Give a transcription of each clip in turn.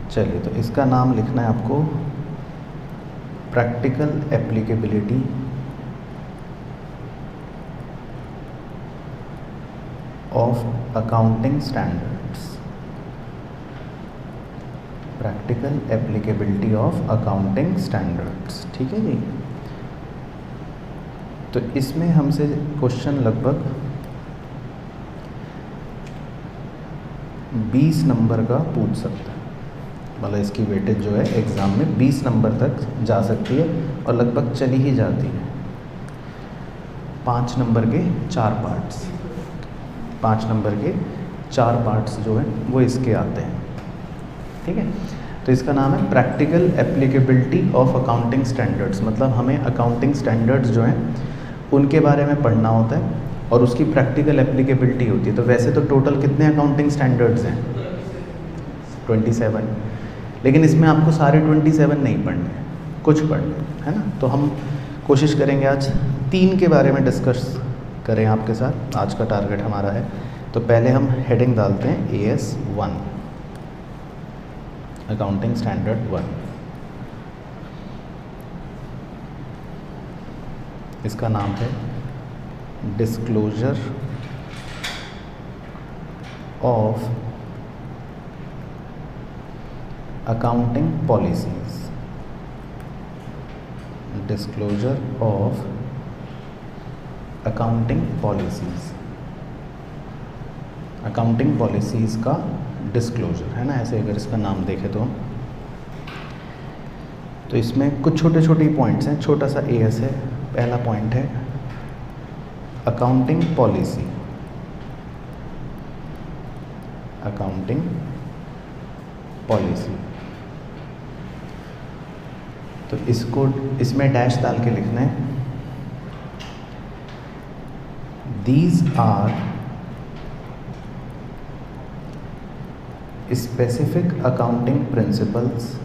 चलिए, तो इसका नाम लिखना है आपको practical applicability of accounting standards. Practical applicability of accounting standards, ठीक है जी। तो इसमें हमसे क्वेश्चन लगभग 20 नंबर का पूछ सकता है, मतलब इसकी वेटेज जो है एग्ज़ाम में 20 नंबर तक जा सकती है और लगभग चली ही जाती है। 5 नंबर के 4 पार्ट्स, 5 नंबर के 4 पार्ट्स जो हैं वो इसके आते हैं, ठीक है। तो इसका नाम है practical applicability of accounting standards, मतलब हमें अकाउंटिंग स्टैंडर्ड्स जो हैं उनके बारे में पढ़ना होता है और उसकी प्रैक्टिकल एप्लीकेबिलिटी होती है। तो वैसे तो टोटल कितने अकाउंटिंग स्टैंडर्ड्स हैं? 27, लेकिन इसमें आपको सारे 27 नहीं पढ़ने हैं, कुछ पढ़ने है ना। तो हम कोशिश करेंगे आज 3 के बारे में डिस्कस करें आपके साथ, आज का टारगेट हमारा है। तो पहले हम हेडिंग डालते हैं AS1, अकाउंटिंग स्टैंडर्ड 1। इसका नाम है disclosure of accounting policies. Disclosure of accounting policies, accounting policies का डिस्क्लोजर है ना, ऐसे अगर इसका नाम देखें तो। तो इसमें कुछ छोटे छोटे पॉइंट्स हैं, छोटा सा AS है। पहला पॉइंट है अकाउंटिंग पॉलिसी, अकाउंटिंग पॉलिसी। तो इसको इसमें डैश डाल के लिखना है, these are specific accounting principles,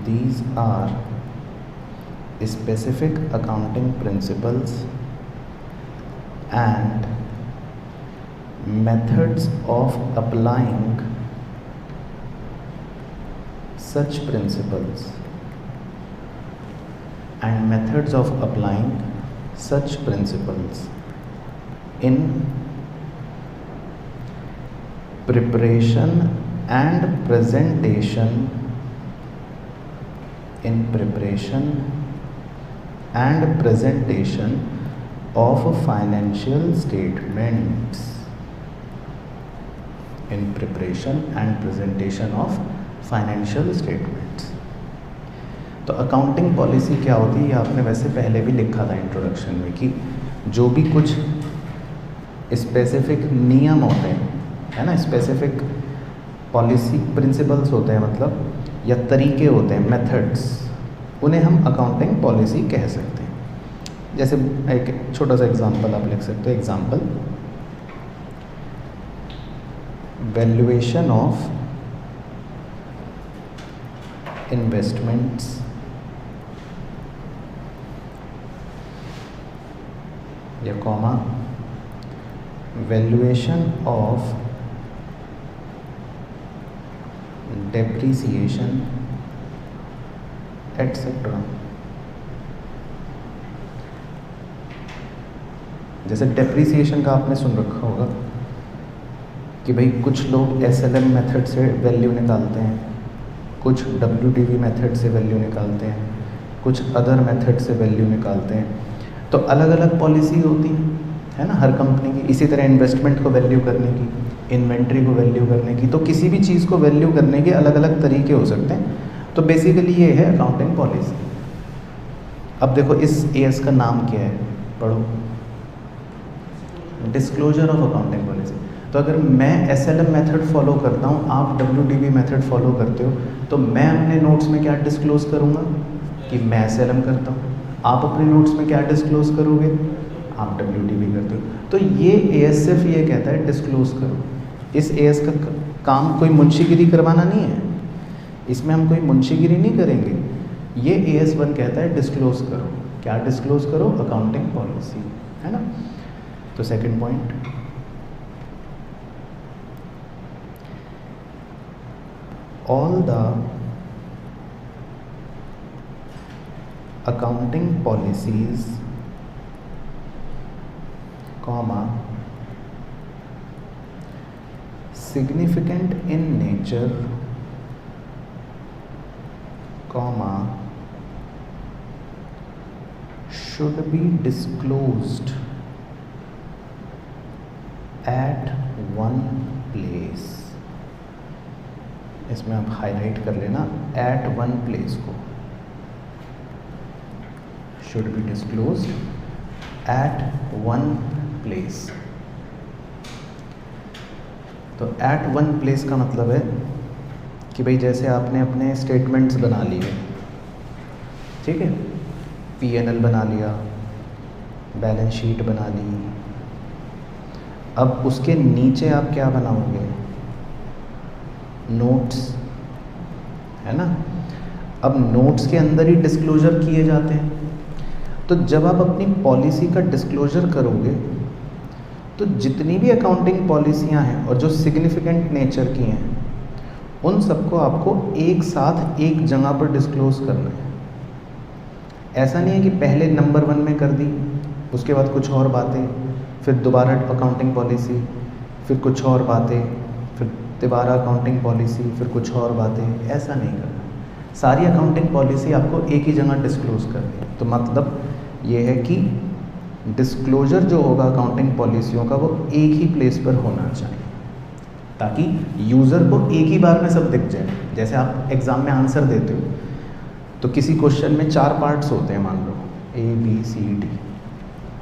these are specific accounting principles and methods of applying such principles and methods of applying such principles in preparation and presentation, in preparation and presentation of financial statements, in preparation and presentation of financial statements। तो accounting policy क्या होती है, ये आपने वैसे पहले भी लिखा था इंट्रोडक्शन में कि जो भी कुछ स्पेसिफिक नियम होते हैं, है ना, स्पेसिफिक पॉलिसी प्रिंसिपल्स होते हैं, मतलब या तरीके होते हैं, मेथड्स, उन्हें हम अकाउंटिंग पॉलिसी कह सकते हैं। जैसे एक छोटा सा एग्जांपल आप लिख सकते हो, एग्जांपल वैल्यूएशन ऑफ इन्वेस्टमेंट्स, या comma valuation of depreciation etcetera. जैसे डेप्रिसिएशन का आपने सुन रखा होगा कि भाई कुछ लोग SLM मेथड से वैल्यू निकालते हैं, कुछ WDV मेथड से वैल्यू निकालते हैं, कुछ अदर मेथड से वैल्यू निकालते हैं। तो अलग अलग पॉलिसी होती है ना हर कंपनी की। इसी तरह इन्वेस्टमेंट को वैल्यू करने की, इन्वेंट्री को वैल्यू करने की, तो किसी भी चीज़ को वैल्यू करने के अलग अलग तरीके हो सकते हैं। तो बेसिकली ये है अकाउंटिंग पॉलिसी। अब देखो इस AS का नाम क्या है, पढ़ो, डिस्क्लोजर ऑफ अकाउंटिंग पॉलिसी। तो अगर मैं SLM मेथड फॉलो करता हूँ, आप WDV मेथड फॉलो करते हो, तो मैं अपने नोट्स में क्या डिस्क्लोज करूँगा कि मैं SLM करता हूँ। आप अपने नोट्स में क्या डिस्क्लोज करोगे, आप WDV करते हो। तो ये AS सिर्फ ये कहता है डिस्क्लोज करो। इस AS का काम कोई मुंशीगिरी करवाना नहीं है, इसमें हम कोई मुंशीगिरी नहीं करेंगे। ये AS1 कहता है डिस्क्लोज करो। क्या डिस्क्लोज करो, अकाउंटिंग पॉलिसी, है ना। तो second point, all the accounting policies, comma, significant in nature, comma, should be disclosed at one place. इसमें आप हाईलाइट कर लेना at one place को, should be disclosed at one place. तो at one place का मतलब है कि भाई जैसे आपने अपने स्टेटमेंट्स बना लिए, ठीक है, P&L बना लिया, बैलेंस शीट बना ली, अब उसके नीचे आप क्या बनाओगे, नोट्स, है ना। अब नोट्स के अंदर ही डिस्क्लोजर किए जाते हैं, तो जब आप अपनी पॉलिसी का डिस्क्लोजर करोगे तो जितनी भी अकाउंटिंग पॉलिसियां हैं और जो सिग्निफिकेंट नेचर की हैं उन सबको आपको एक साथ एक जगह पर डिस्क्लोज करना है। ऐसा नहीं है कि पहले नंबर 1 में कर दी, उसके बाद कुछ और बातें, फिर दोबारा अकाउंटिंग पॉलिसी, फिर कुछ और बातें, फिर दोबारा अकाउंटिंग पॉलिसी, फिर कुछ और बातें। ऐसा नहीं करना, सारी अकाउंटिंग पॉलिसी आपको एक ही जगह डिस्क्लोज करनी है। तो मतलब ये है कि डिस्क्लोजर जो होगा अकाउंटिंग पॉलिसियों का वो एक ही प्लेस पर होना चाहिए, ताकि यूज़र को एक ही बार में सब दिख जाए। जैसे आप एग्ज़ाम में आंसर देते हो तो किसी क्वेश्चन में 4 पार्ट्स होते हैं, मान लो ABCD,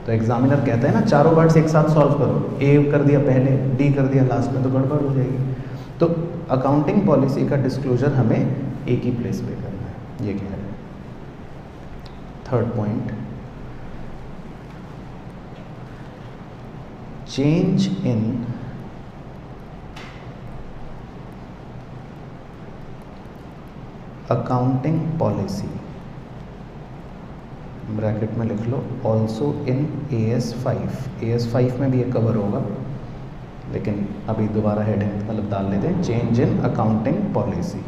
तो एग्जामिनर कहता है ना चारों पार्ट्स एक साथ सॉल्व करो, A कर दिया पहले, D कर दिया लास्ट में, तो गड़बड़ हो जाएगी। तो अकाउंटिंग पॉलिसी का डिस्क्लोजर हमें एक ही प्लेस पे करना है, ये कह रहे हैं। Third point, change in accounting policy, bracket में लिख लो, ऑल्सो इन AS5। AS5 में भी ये कवर होगा, लेकिन अभी दोबारा हेडिंग मतलब डाल लेते हैं, चेंज इन अकाउंटिंग पॉलिसी।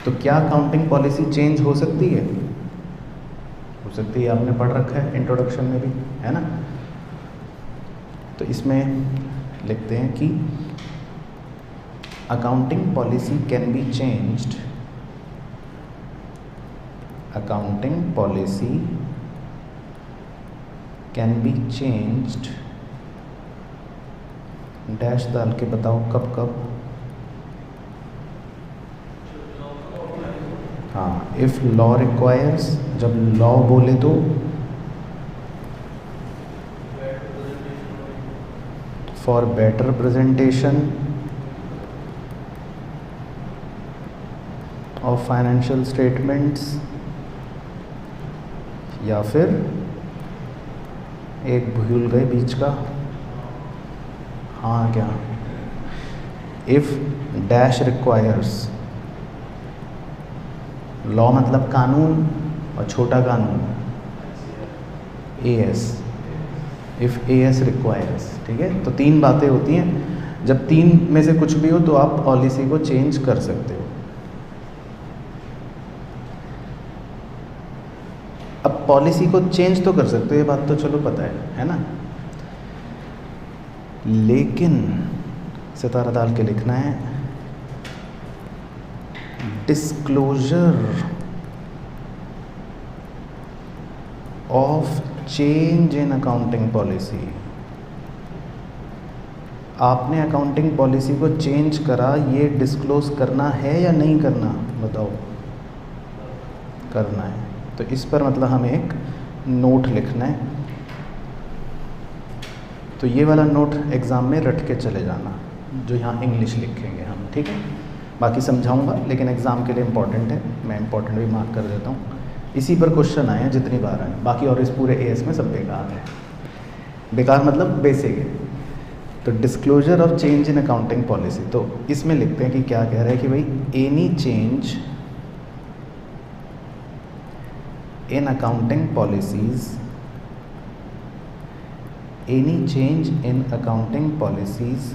तो क्या अकाउंटिंग पॉलिसी चेंज हो सकती है? हो सकती है, आपने पढ़ रखा है इंट्रोडक्शन में भी, है ना। तो इसमें लिखते हैं कि accounting policy can be changed, accounting policy can be changed, dash डाल के बताओ कब कब। हाँ, if law requires, जब लॉ बोले तो for better presentation of financial statements, या फिर एक भूल गए बीच का, हाँ क्या, इफ़ डैश रिक्वायर्स, लॉ मतलब कानून और छोटा कानून AS, इफ़ AS रिक्वायर्स, ठीक है। तो 3 बातें होती हैं, जब 3 में से कुछ भी हो तो आप पॉलिसी को चेंज कर सकते हो। अब पॉलिसी को चेंज तो कर सकते हो, ये बात तो चलो पता है ना, लेकिन सितारा डाल के लिखना है disclosure of change in accounting policy. आपने अकाउंटिंग पॉलिसी को चेंज करा, ये डिस्क्लोज करना है या नहीं करना, बताओ। करना है, तो इस पर मतलब हमें एक नोट लिखना है। तो ये वाला नोट एग्ज़ाम में रट के चले जाना, जो यहाँ इंग्लिश लिखेंगे हम, ठीक है। बाकी समझाऊंगा, लेकिन एग्ज़ाम के लिए इम्पॉर्टेंट है, मैं इम्पॉर्टेंट भी मार्क कर देता हूँ। इसी पर क्वेश्चन आए हैं जितनी बार आए, बाकी और इस पूरे AS में सब बेकार है। बेकार मतलब बेसिक है। तो disclosure of change in accounting policy, तो इसमें लिखते हैं कि क्या कह रहा है कि भाई any change in accounting policies, any change in accounting policies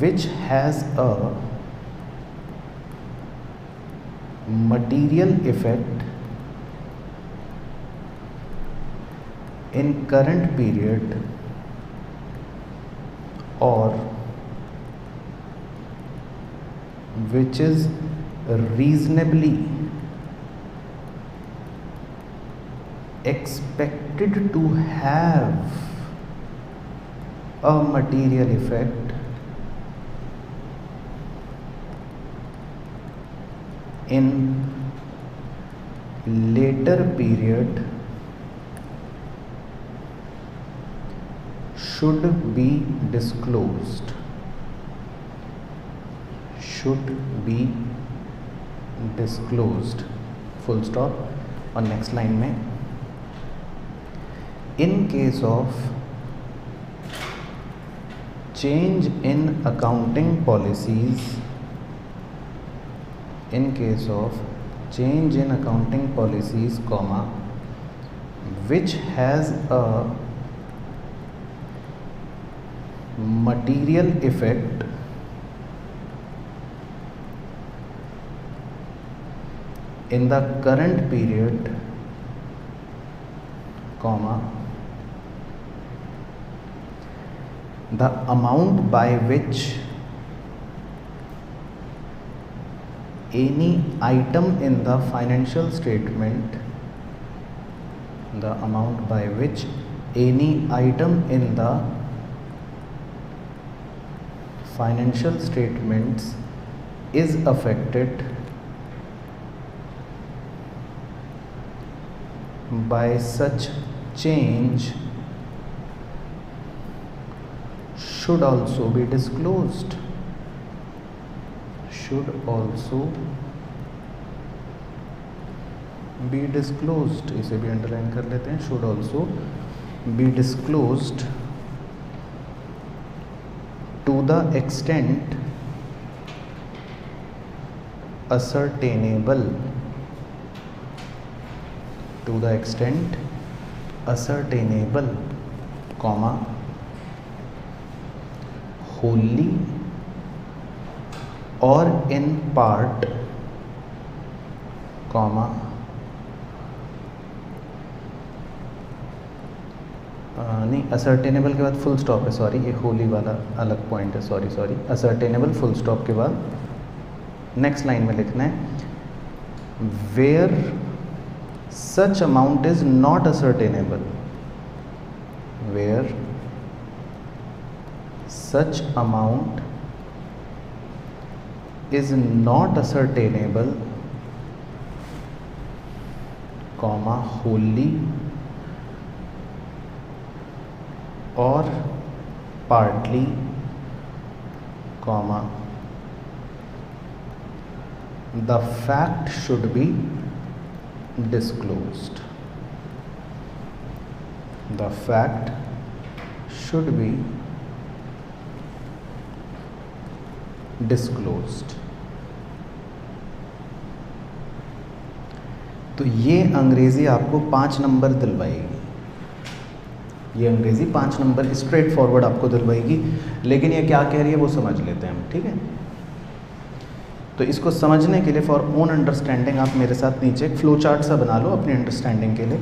which has a material effect in current period or which is reasonably expected to have a material effect in later period should be disclosed. Should be disclosed. Full stop. और next line में in case of change in accounting policies, in case of change in accounting policies, comma, which has a material effect in the current period, comma, the amount by which any item in the financial statement, the amount by which any item in the financial statements is affected by such change should also be disclosed. Should also be disclosed. इसे भी underline कर लेते हैं. Should also be disclosed to the extent ascertainable. To the extent ascertainable, comma, wholly or in part, comma, नहीं, ascertainable के बाद full stop है. Sorry, ये होली वाला अलग पॉइंट है. सॉरी. ascertainable फुल स्टॉप के बाद नेक्स्ट लाइन में लिखना है where such amount is not ascertainable. Where such amount is not ascertainable, comma, wholly or partly, comma, the fact should be disclosed. The fact should be disclosed. तो ये अंग्रेजी आपको 5 number दिलवाएगी. ये अंग्रेजी 5 नंबर स्ट्रेट फॉरवर्ड आपको दिलवाएगी. लेकिन ये क्या कह रही है वो समझ लेते हैं हम. ठीक है, तो इसको समझने के लिए फॉर ओन अंडरस्टैंडिंग आप मेरे साथ नीचे एक फ्लो चार्ट सा बना लो अपनी अंडरस्टैंडिंग के लिए.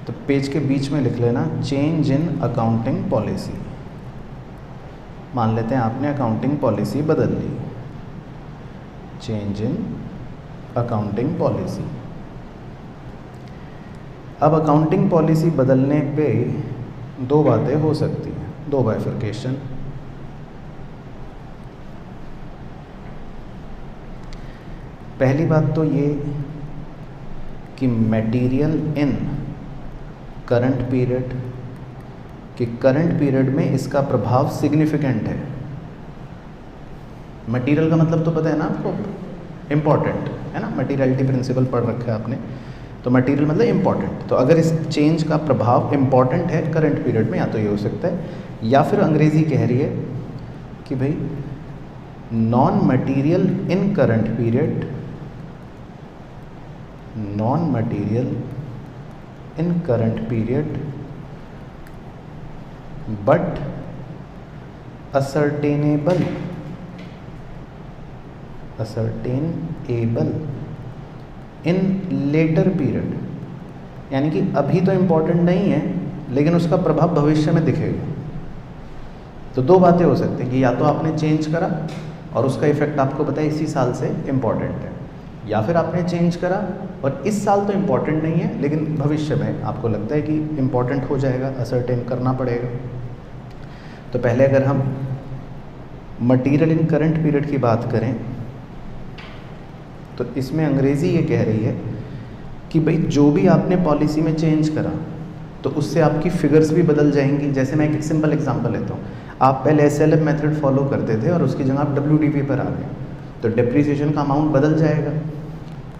तो पेज के बीच में लिख लेना चेंज इन अकाउंटिंग पॉलिसी. मान लेते हैं आपने अकाउंटिंग पॉलिसी बदल ली. Change in accounting policy. अब अकाउंटिंग पॉलिसी बदलने पे 2 बातें हो सकती हैं, 2 बाइफरकेशन. पहली बात तो ये कि मटेरियल इन करंट पीरियड, कि करंट पीरियड में इसका प्रभाव सिग्निफिकेंट है. मटेरियल का मतलब तो पता है ना आपको, इम्पॉर्टेंट है ना. मटेरियलिटी प्रिंसिपल पढ़ रखा है आपने. तो मटेरियल मतलब इम्पॉर्टेंट. तो अगर इस चेंज का प्रभाव इम्पॉर्टेंट है करंट पीरियड में, या तो ये हो सकता है, या फिर अंग्रेजी कह रही है कि भाई non material in current period, non material in current period but ascertainable in letter period, यानी कि अभी तो इम्पोर्टेंट नहीं है लेकिन उसका प्रभाव भविष्य में दिखेगा। तो दो बातें हो सकती हैं कि या तो आपने चेंज करा और उसका इफेक्ट आपको पता है इसी साल से इम्पॉर्टेंट है, या फिर आपने चेंज करा और इस साल तो इम्पॉर्टेंट नहीं है लेकिन भविष्य में आपको लगता है कि इम्पॉर्टेंट हो जाएगा, असर्टेन करना पड़ेगा। तो पहले अगर हम मटीरियल इन करंट पीरियड की बात करें तो इसमें अंग्रेज़ी ये कह रही है कि भाई जो भी आपने पॉलिसी में चेंज करा तो उससे आपकी फिगर्स भी बदल जाएंगी। जैसे मैं एक सिंपल एग्जांपल लेता हूँ, आप पहले एसएलएम मेथड फॉलो करते थे और उसकी जगह आप डब्ल्यूडीवी पर आ गए, तो डेप्रिसिएशन का अमाउंट बदल जाएगा।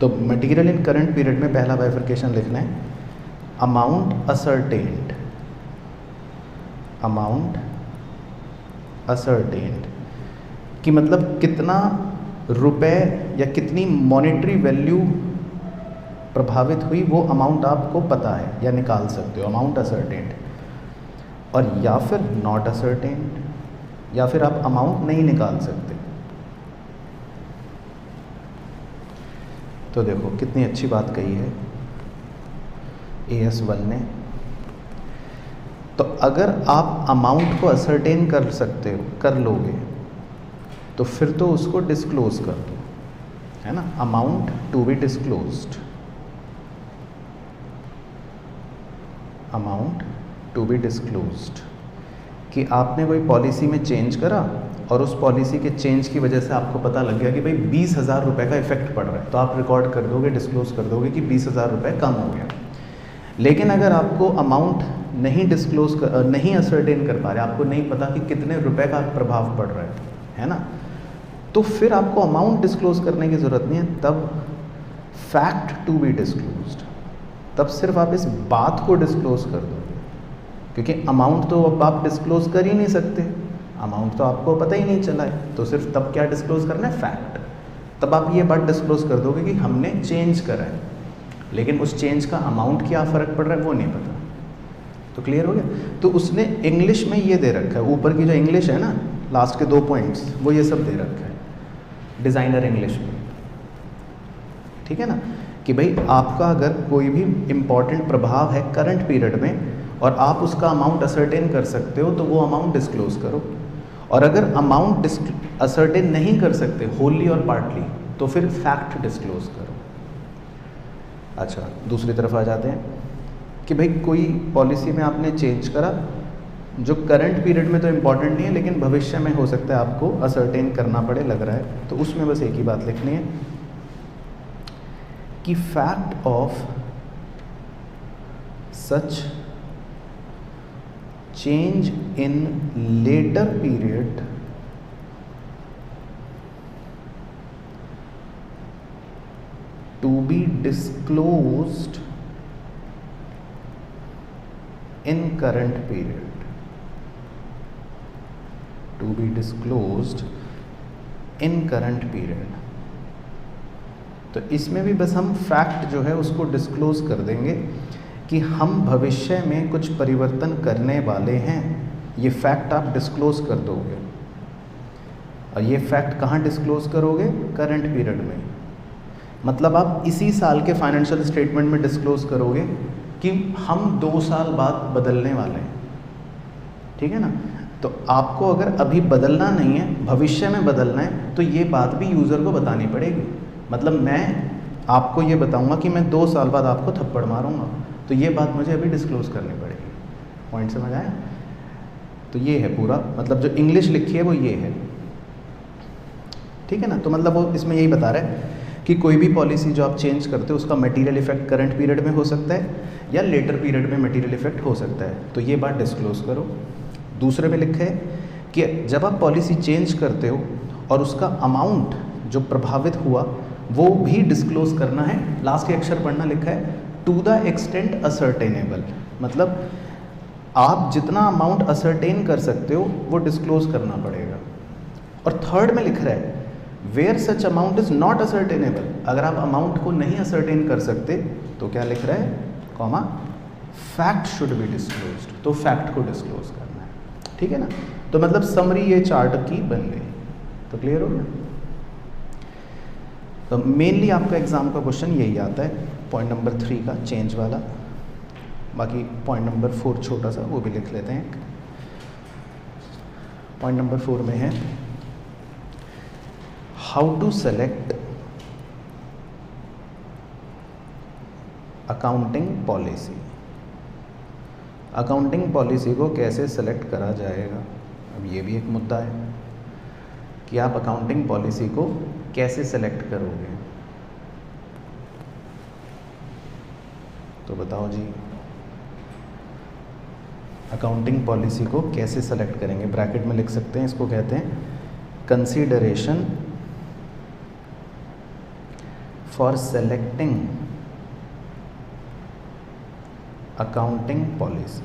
तो मटीरियल इन करंट पीरियड में पहला बाइफर्केशन लिखना है, अमाउंट असर्टेन्ड कि मतलब कितना रुपए या कितनी मॉनेटरी वैल्यू प्रभावित हुई, वो अमाउंट आपको पता है या निकाल सकते हो, अमाउंट असर्टेन्ड। और या फिर नॉट असर्टेन्ड, या फिर आप अमाउंट नहीं निकाल सकते। तो देखो कितनी अच्छी बात कही है AS1 ने। तो अगर आप अमाउंट को असर्टेन कर सकते हो, कर लोगे, तो फिर तो उसको डिस्क्लोज कर दो, है ना, amount to be disclosed, amount to be disclosed कि आपने कोई पॉलिसी में चेंज करा और उस पॉलिसी के चेंज की वजह से आपको पता लग गया कि भाई 20,000 रुपये का इफेक्ट पड़ रहा है, तो आप रिकॉर्ड कर दोगे, डिस्क्लोज कर दोगे कि 20,000 रुपये कम हो गया। लेकिन अगर आपको अमाउंट नहीं नहीं असर्टेन कर पा रहे, आपको नहीं पता कि कितने रुपए का प्रभाव पड़ रहा है ना, तो फिर आपको अमाउंट डिस्क्लोज करने की ज़रूरत नहीं है, तब फैक्ट टू बी डिस्क्लोज्ड, तब सिर्फ आप इस बात को डिस्क्लोज कर दोगे, क्योंकि अमाउंट तो अब आप डिस्क्लोज कर ही नहीं सकते, अमाउंट तो आपको पता ही नहीं चला है, तो सिर्फ तब क्या डिस्क्लोज करना है, फैक्ट। तब आप ये बात डिस्क्लोज कर दोगे कि हमने चेंज करा है, लेकिन उस चेंज का अमाउंट क्या फ़र्क पड़ रहा है वो नहीं पता। तो क्लियर हो गया। तो उसने इंग्लिश में ये दे रखा है, ऊपर की जो इंग्लिश है ना, लास्ट के 2 पॉइंट्स, वो ये सब दे रखा है डिज़ाइनर इंग्लिश में, ठीक है ना, कि भाई आपका अगर कोई भी इम्पॉर्टेंट प्रभाव है करंट पीरियड में और आप उसका अमाउंट असर्टेन कर सकते हो तो वो अमाउंट डिस्क्लोज करो, और अगर अमाउंट असर्टेन नहीं कर सकते होली और पार्टली तो फिर फैक्ट डिस्क्लोज करो। अच्छा, दूसरी तरफ आ जाते हैं कि भाई कोई पॉलिसी में आपने चेंज करा जो करंट पीरियड में तो इम्पॉर्टेंट नहीं है लेकिन भविष्य में हो सकता है आपको असर्टेन करना पड़े, लग रहा है, तो उसमें बस एक ही बात लिखनी है कि fact of such change in letter period to be disclosed in current period, to be disclosed in current period। तो इसमें भी बस हम फैक्ट जो है उसको डिस्क्लोज कर देंगे कि हम भविष्य में कुछ परिवर्तन करने वाले हैं, ये फैक्ट आप डिस्क्लोज कर दोगे। और ये फैक्ट कहाँ डिस्क्लोज करोगे, करंट पीरियड में, मतलब आप इसी साल के फाइनेंशियल स्टेटमेंट में डिस्क्लोज करोगे कि हम 2 साल बाद बदलने वाले हैं, ठीक है ना। तो आपको अगर अभी बदलना नहीं है, भविष्य में बदलना है, तो ये बात भी यूज़र को बतानी पड़ेगी। मतलब मैं आपको ये बताऊंगा कि मैं 2 साल बाद आपको थप्पड़ मारूंगा, तो ये बात मुझे अभी डिस्क्लोज करनी पड़ेगी। पॉइंट समझ आया। तो ये है पूरा, मतलब जो इंग्लिश लिखी है वो ये है, ठीक है ना। तो मतलब वो इसमें यही बता रहा है कि कोई भी पॉलिसी जो आप चेंज करते हो उसका मटेरियल इफेक्ट करंट पीरियड में हो सकता है या लेटर पीरियड में मटेरियल इफेक्ट हो सकता है, तो ये बात डिस्क्लोज करो। दूसरे में लिखा है कि जब आप पॉलिसी चेंज करते हो और उसका अमाउंट जो प्रभावित हुआ वो भी डिस्क्लोज करना है। लास्ट के अक्षर पढ़ना, लिखा है टू द एक्सटेंट असर्टेनेबल, मतलब आप जितना अमाउंट असर्टेन कर सकते हो वो डिस्क्लोज करना पड़ेगा। और थर्ड में लिख रहा है where such amount is not ascertainable, अगर आप अमाउंट को नहीं असर्टेन कर सकते तो क्या लिख रहा है, comma, fact should be disclosed, तो फैक्ट को डिस्क्लोज करना है, ठीक है ना। तो मतलब समरी ये चार्ट की बन गई। तो क्लियर हो गया? तो मेनली आपका एग्जाम का क्वेश्चन यही आता है, पॉइंट नंबर 3 का चेंज वाला। बाकी पॉइंट नंबर 4 छोटा सा वो भी लिख लेते हैं। पॉइंट नंबर 4 में है how to select accounting policy. Accounting policy को कैसे सेलेक्ट करा जाएगा, अब ये भी एक मुद्दा है कि आप अकाउंटिंग पॉलिसी को कैसे सेलेक्ट करोगे। तो बताओ जी, अकाउंटिंग पॉलिसी को कैसे सेलेक्ट करेंगे? ब्रैकेट में लिख सकते हैं, इसको कहते हैं consideration for selecting accounting policy.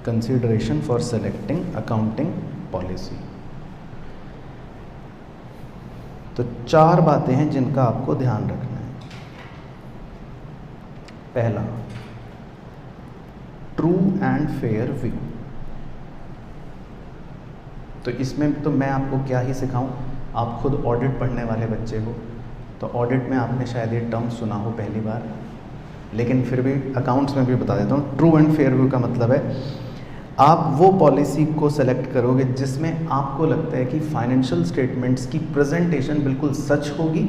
Consideration for selecting accounting policy. तो 4 बातें हैं जिनका आपको ध्यान रखना है। पहला, ट्रू एंड फेयर व्यू। तो इसमें तो मैं आपको क्या ही सिखाऊं, आप खुद ऑडिट पढ़ने वाले बच्चे हो, तो ऑडिट में आपने शायद ये टर्म सुना हो पहली बार, लेकिन फिर भी अकाउंट्स में भी बता देता हूँ। ट्रू एंड फेयर व्यू का मतलब है आप वो पॉलिसी को सेलेक्ट करोगे जिसमें आपको लगता है कि फाइनेंशियल स्टेटमेंट्स की प्रेजेंटेशन बिल्कुल सच होगी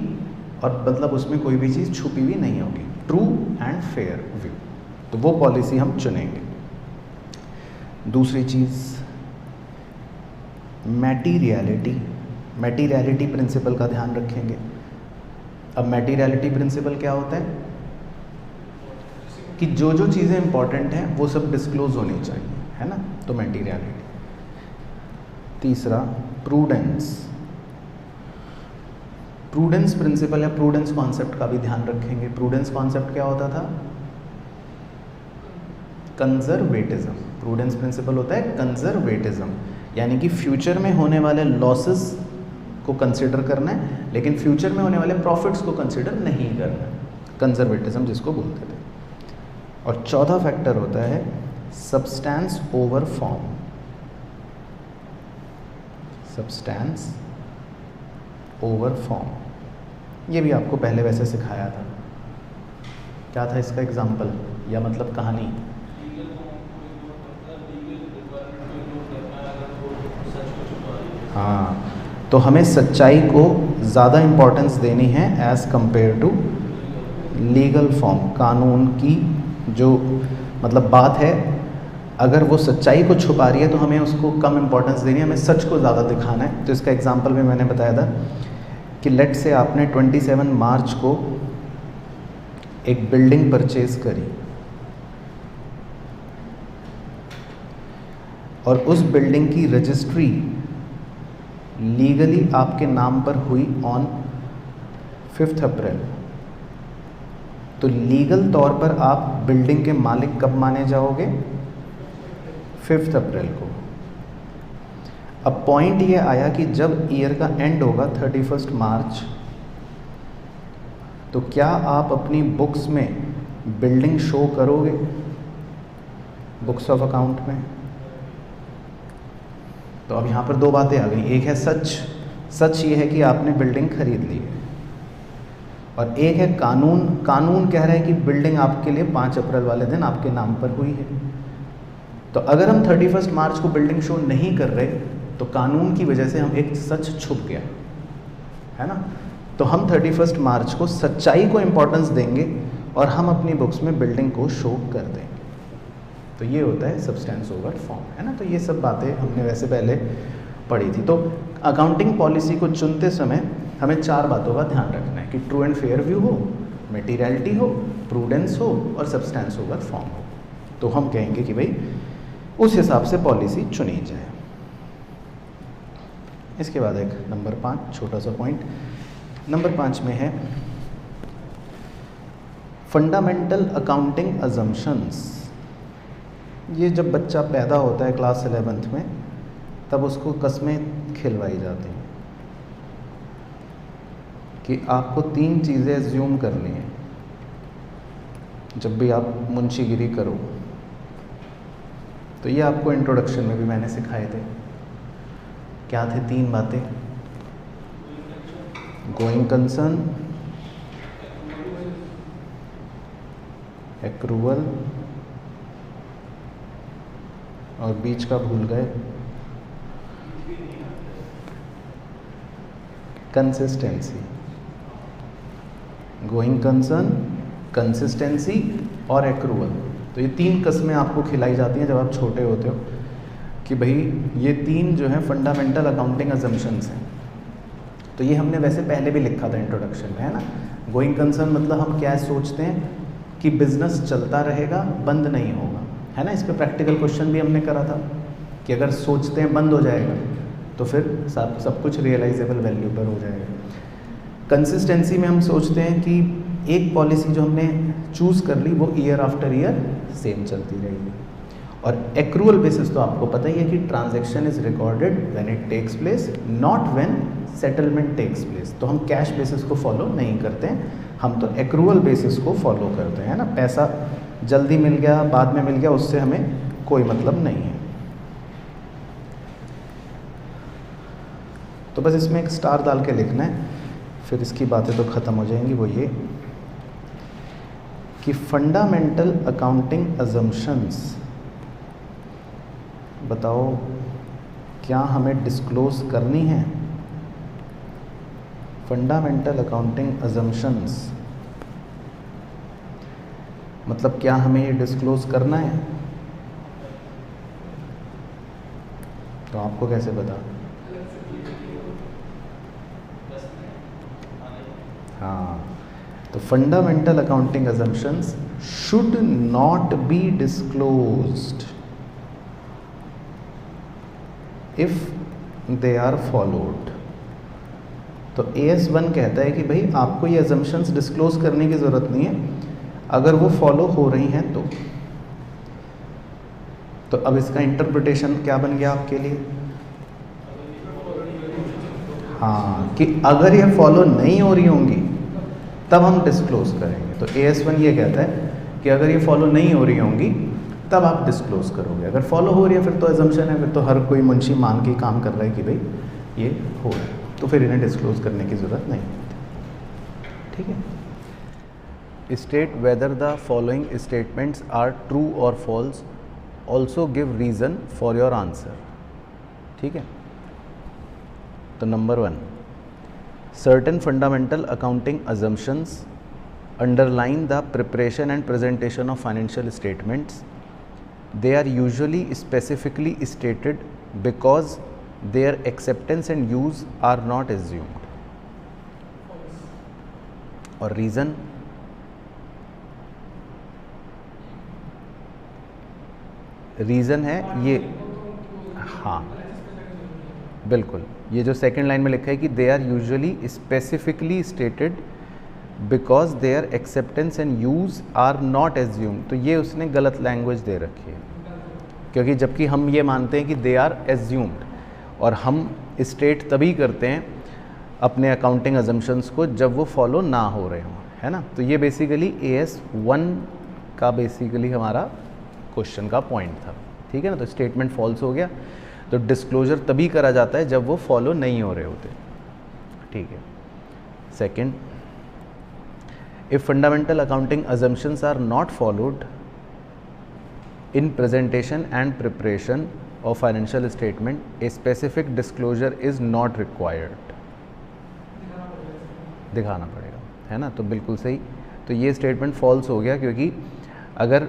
और मतलब उसमें कोई भी चीज़ छुपी हुई नहीं होगी। ट्रू एंड फेयर व्यू, तो वो पॉलिसी हम चुनेंगे। दूसरी चीज़, मैटीरियलिटी। मैटीरियलिटी प्रिंसिपल का ध्यान रखेंगे। अब मैटीरियलिटी प्रिंसिपल क्या होता है कि जो जो चीज़ें इंपॉर्टेंट हैं वो सब डिस्क्लोज होनी चाहिए, है ना, तो मैटीरियलिटी। तीसरा, प्रूडेंस। प्रूडेंस प्रिंसिपल या प्रूडेंस कॉन्सेप्ट का भी ध्यान रखेंगे। प्रूडेंस कॉन्सेप्ट क्या होता था? कंजर्वेटिज्म। प्रूडेंस प्रिंसिपल होता है कंजर्वेटिज्म, यानी कि फ्यूचर में होने वाले लॉसेस को कंसिडर करना है लेकिन फ्यूचर में होने वाले प्रॉफिट्स को कंसिडर नहीं करना है, कंजर्वेटिज्म जिसको बोलते थे। और चौथा फैक्टर होता है substance over form. Substance over form, ये भी आपको पहले वैसे सिखाया था। क्या था इसका एग्जाम्पल या मतलब कहानी? हाँ, तो हमें सच्चाई को ज़्यादा इम्पोर्टेंस देनी है as compared to legal form. कानून की जो मतलब बात है, अगर वो सच्चाई को छुपा रही है तो हमें उसको कम इम्पोर्टेंस देनी है, हमें सच को ज़्यादा दिखाना है। तो इसका एग्जांपल भी मैंने बताया था कि लेट से आपने 27 मार्च को एक बिल्डिंग परचेज करी और उस बिल्डिंग की रजिस्ट्री लीगली आपके नाम पर हुई ऑन 5 अप्रैल। तो लीगल तौर पर आप बिल्डिंग के मालिक कब माने जाओगे? 5 अप्रैल को। अब पॉइंट ये आया कि जब ईयर का एंड होगा 31 मार्च, तो क्या आप अपनी बुक्स में बिल्डिंग शो करोगे, बुक्स ऑफ अकाउंट में? तो अब यहाँ पर 2 बातें आ गई। एक है सच, सच ये है कि आपने बिल्डिंग खरीद ली है, और एक है कानून। कानून कह रहा है कि बिल्डिंग आपके लिए 5 अप्रैल वाले दिन आपके नाम पर हुई है। तो अगर हम 31 मार्च को बिल्डिंग शो नहीं कर रहे तो कानून की वजह से हम एक सच छुप गया, है ना। तो हम 31 मार्च को सच्चाई को इम्पोर्टेंस देंगे और हम अपनी बुक्स में बिल्डिंग को शो कर देंगे। तो ये होता है सब्सटेंस ओवर फॉर्म, है ना। तो ये सब बातें हमने वैसे पहले पढ़ी थी। तो अकाउंटिंग पॉलिसी को चुनते समय हमें 4 बातों का ध्यान रखना है कि ट्रू एंड फेयर व्यू हो, मटेरियलिटी हो, प्रूडेंस हो और सब्सटेंस ओवर फॉर्म हो। तो हम कहेंगे कि भाई उस हिसाब से पॉलिसी चुनी जाए। इसके बाद एक नंबर 5 छोटा सा पॉइंट, नंबर 5 में है फंडामेंटल अकाउंटिंग अजम्पशंस। ये जब बच्चा पैदा होता है क्लास 11th में, तब उसको कस्में खिलवाई जाती हैं कि आपको 3 चीज़ें एज्यूम करनी है जब भी आप मुंशीगिरी करो। तो ये आपको इंट्रोडक्शन में भी मैंने सिखाए थे। क्या थे 3 बातें? गोइंग कंसर्न, एक्रूवल, और बीच का भूल गए, कंसिस्टेंसी। गोइंग कंसर्न, कंसिस्टेंसी और एक्रूवल। तो ये 3 कस्में आपको खिलाई जाती हैं जब आप छोटे होते हो कि भाई ये 3 जो है फंडामेंटल अकाउंटिंग अजम्पशंस हैं। तो ये हमने वैसे पहले भी लिखा था इंट्रोडक्शन में, है ना। गोइंग कंसर्न मतलब हम क्या सोचते हैं कि बिजनेस चलता रहेगा, बंद नहीं होगा, है ना। इस पे प्रैक्टिकल क्वेश्चन भी हमने करा था कि अगर सोचते हैं बंद हो जाएगा तो फिर सब कुछ रियलाइजेबल वैल्यू पर हो जाएगा। कंसिस्टेंसी में हम सोचते हैं कि एक पॉलिसी जो हमने चूज़ कर ली वो ईयर आफ्टर ईयर सेम चलती रहेगी। और एक्रूअल बेसिस तो आपको पता ही है कि transaction is recorded when it takes place, not when settlement takes place. तो हम कैश बेसिस को फॉलो नहीं करते हैं, हम तो एक्रूअल बेसिस को फॉलो करते हैं ना। पैसा जल्दी मिल गया, बाद में मिल गया, उससे हमें कोई मतलब नहीं है। तो बस इसमें एक स्टार डाल के लिखना है, फिर इसकी बातें तो ख़त्म हो जाएंगी। वो ये कि फंडामेंटल अकाउंटिंग अजम्पशंस, बताओ क्या हमें डिस्क्लोज करनी है? फंडामेंटल अकाउंटिंग अजम्पशंस मतलब क्या हमें ये डिस्क्लोज करना है? तो आपको कैसे पता? हाँ, तो fundamental accounting assumptions should not be disclosed if they are followed. तो AS1 कहता है कि भाई आपको ये अजम्पशंस डिस्क्लोज करने की ज़रूरत नहीं है अगर वो फॉलो हो रही हैं तो अब इसका इंटरप्रिटेशन क्या बन गया आपके लिए? हाँ, कि अगर ये फॉलो नहीं हो रही होंगी तब हम डिस्क्लोज करेंगे। तो AS1 ये कहता है कि अगर ये फॉलो नहीं हो रही होंगी तब आप डिस्क्लोज करोगे। अगर फॉलो हो रही है फिर तो अजम्पशन है, फिर तो हर कोई मुंशी मान के काम कर रहा है कि भाई ये हो रहा है, तो फिर इन्हें डिस्क्लोज करने की ज़रूरत नहीं होती। ठीक है। State whether the following statements are true और false, also give reason for your answer. ठीक है। तो number 1, certain fundamental accounting assumptions underline the preparation and presentation of financial statements. They are usually specifically stated because their acceptance and use are not assumed. और reason? Reason है ये, हाँ बिल्कुल, ये जो सेकेंड लाइन में लिखा है कि they are usually specifically stated because their acceptance and use are not assumed, तो ये उसने गलत लैंग्वेज दे रखी है, क्योंकि जबकि हम ये मानते हैं कि दे आर एज्यूम्ड, और हम स्टेट तभी करते हैं अपने अकाउंटिंग अजम्पशंस को जब वो फॉलो ना हो रहे हों, है ना। तो ये बेसिकली AS1 का बेसिकली हमारा क्वेश्चन का पॉइंट था। ठीक है ना। तो स्टेटमेंट फॉल्स हो गया, तो डिस्क्लोजर तभी करा जाता है जब वो फॉलो नहीं हो रहे होते। ठीक है। Second, if fundamental accounting assumptions are not followed in presentation and preparation of financial statement, a specific disclosure is not required. दिखाना पड़ेगा, है ना। तो बिल्कुल सही। तो ये स्टेटमेंट फॉल्स हो गया, क्योंकि अगर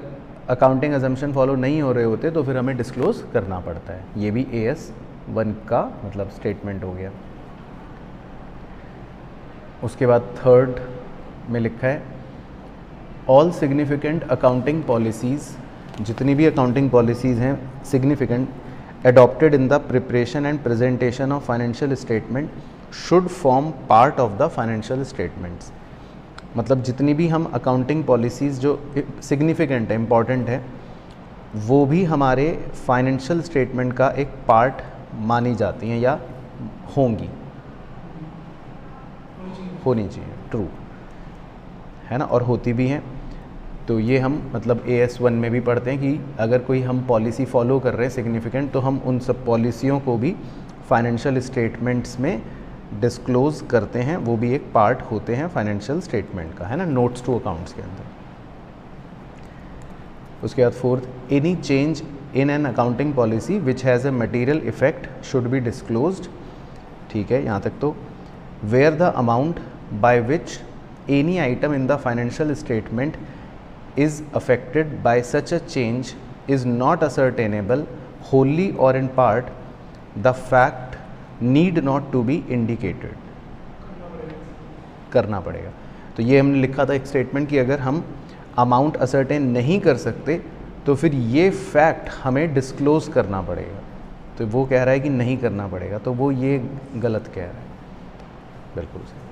अकाउंटिंग अजम्पशन फॉलो नहीं हो रहे होते तो फिर हमें डिस्क्लोज करना पड़ता है। ये भी AS1 का मतलब स्टेटमेंट हो गया। उसके बाद थर्ड में लिखा है ऑल सिग्निफिकेंट अकाउंटिंग पॉलिसीज़, जितनी भी अकाउंटिंग पॉलिसीज़ हैं significant adopted in the preparation and presentation of financial statement should form part of the financial statements. मतलब जितनी भी हम अकाउंटिंग पॉलिसीज़ जो सिग्निफिकेंट है, इम्पॉर्टेंट है, वो भी हमारे फाइनेंशियल स्टेटमेंट का एक पार्ट मानी जाती हैं या होंगी, होनी चाहिए, ट्रू, है ना, और होती भी हैं। तो ये हम मतलब AS1 में भी पढ़ते हैं कि अगर कोई हम पॉलिसी फॉलो कर रहे हैं सिग्निफिकेंट, तो हम उन सब पॉलिसियों को भी फाइनेंशियल स्टेटमेंट्स में डिस्क्लोज करते हैं, वो भी एक पार्ट होते हैं फाइनेंशियल स्टेटमेंट का, है ना, नोट्स टू अकाउंट्स के अंदर। उसके बाद fourth, any change in an accounting policy which has a material effect should be disclosed. ठीक है, यहाँ तक तो where the amount by which any item in the financial statement is affected by such a change is not ascertainable wholly or in part, the fact need not to be indicated। करना पड़ेगा। तो ये हमने लिखा था एक statement कि अगर हम अमाउंट असर्टेन नहीं कर सकते तो फिर ये फैक्ट हमें डिस्क्लोज करना पड़ेगा। तो वो कह रहा है कि नहीं करना पड़ेगा, तो वो ये गलत कह रहा है, बिल्कुल सही।